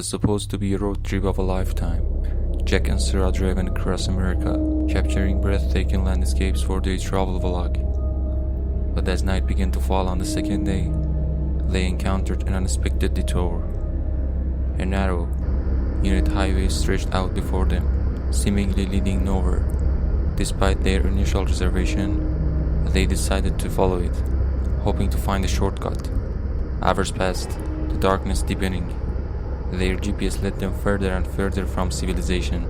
was supposed to be a road trip of a lifetime. Jack and Sarah driven across America, capturing breathtaking landscapes for their travel vlog. But as night began to fall on the second day, they encountered an unexpected detour. A narrow, unit highway stretched out before them, seemingly leading nowhere. Despite their initial reservation, they decided to follow it, hoping to find a shortcut. Hours passed, the darkness deepening. Their GPS led them further and further from civilization.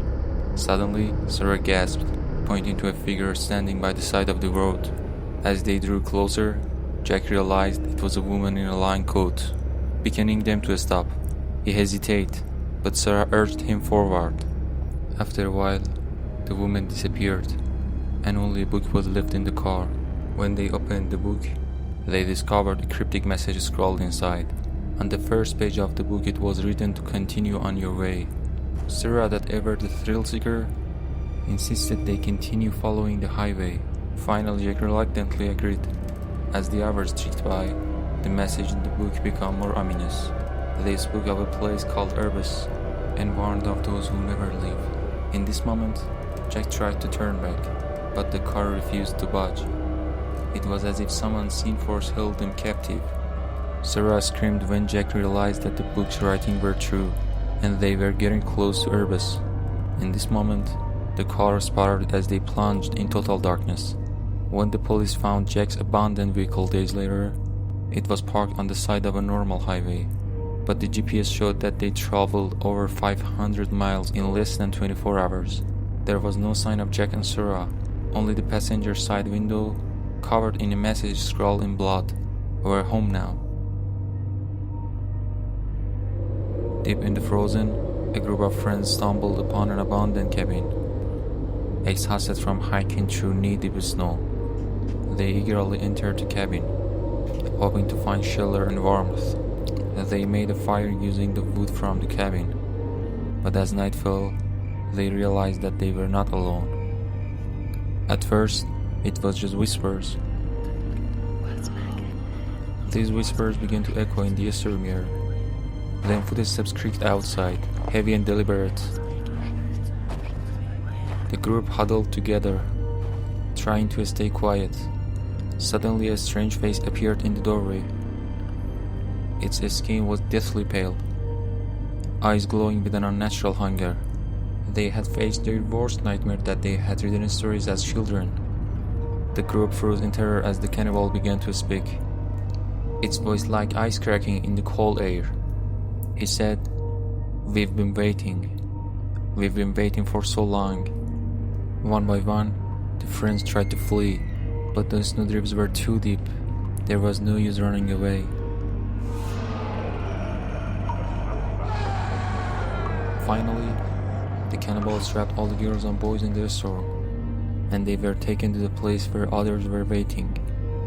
Suddenly, Sarah gasped, pointing to a figure standing by the side of the road. As they drew closer, Jack realized it was a woman in a line coat, beckoning them to a stop. He hesitated, but Sarah urged him forward. After a while, the woman disappeared, and only a book was left in the car. When they opened the book, they discovered a cryptic message scrawled inside. On the first page of the book it was written to continue on your way. Sarah, that ever the thrill-seeker, insisted they continue following the highway. Finally, Jack reluctantly agreed. As the hours ticked by, the message in the book became more ominous. They spoke of a place called Urbis and warned of those who never leave. In this moment, Jack tried to turn back, but the car refused to budge. It was as if some unseen force held them captive. Sarah screamed when Jack realized that the book's writing were true, and they were getting close to Urbis. In this moment, the car sputtered as they plunged in total darkness. When the police found Jack's abandoned vehicle days later, it was parked on the side of a normal highway, but the GPS showed that they traveled over 500 miles in less than 24 hours. There was no sign of Jack and Sarah, only the passenger side window, covered in a message scrawled in blood. "We're home now." Deep in the frozen, a group of friends stumbled upon an abandoned cabin, exhausted from hiking through knee-deep snow. They eagerly entered the cabin, hoping to find shelter and warmth. They made a fire using the wood from the cabin, but as night fell, they realized that they were not alone. At first, it was just whispers. These whispers began to echo in the estuary mirror. Then footsteps creaked outside, heavy and deliberate. The group huddled together, trying to stay quiet. Suddenly a strange face appeared in the doorway. Its skin was deathly pale, eyes glowing with an unnatural hunger. They had faced their worst nightmare that they had read in stories as children. The group froze in terror as the cannibal began to speak, its voice like ice cracking in the cold air. He said, "We've been waiting. We've been waiting for so long." One by one, the friends tried to flee, but the snowdrifts were too deep. There was no use running away. Finally, the cannibals trapped all the girls and boys in their store, and they were taken to the place where others were waiting.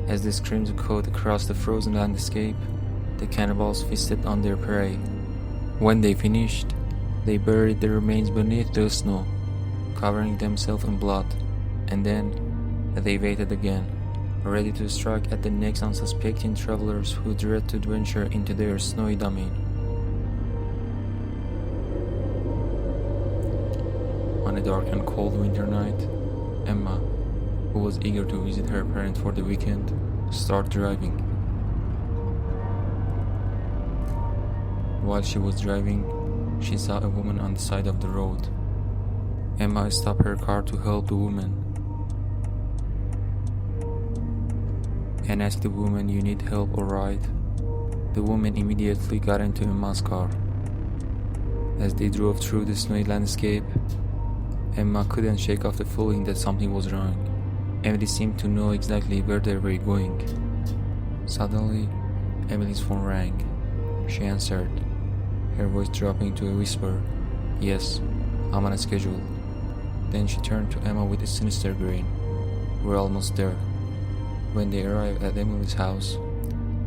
As the screams echoed across the frozen landscape, the cannibals feasted on their prey. When they finished, they buried the remains beneath the snow, covering themselves in blood, and then they waited again, ready to strike at the next unsuspecting travelers who dread to venture into their snowy domain. On a dark and cold winter night, Emma, who was eager to visit her parents for the weekend, started driving. While she was driving, she saw a woman on the side of the road. Emma stopped her car to help the woman and asked the woman, "You need help or ride?" The woman immediately got into Emma's car. As they drove through the snowy landscape, Emma couldn't shake off the feeling that something was wrong. Emily seemed to know exactly where they were going. Suddenly, Emily's phone rang. She answered, her voice dropping to a whisper, "Yes, I'm on a schedule." Then she turned to Emma with a sinister grin. "We're almost there." When they arrived at Emily's house,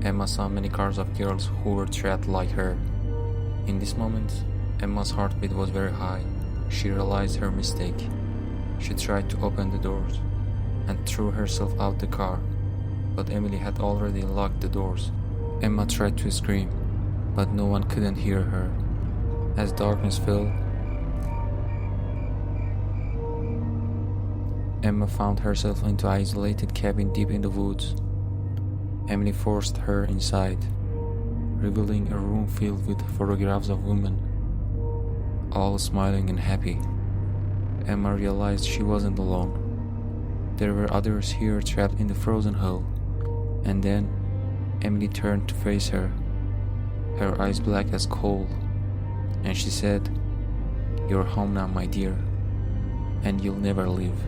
Emma saw many cars of girls who were trapped like her. In this moment, Emma's heartbeat was very high. She realized her mistake. She tried to open the doors and threw herself out the car, but Emily had already locked the doors. Emma tried to scream, but no one couldn't hear her. As darkness fell, Emma found herself into an isolated cabin deep in the woods. Emily forced her inside, revealing a room filled with photographs of women, all smiling and happy. Emma realized she wasn't alone. There were others here trapped in the frozen hull. And then Emily turned to face her, her eyes black as coal, and she said, "You're home now, my dear, and you'll never leave."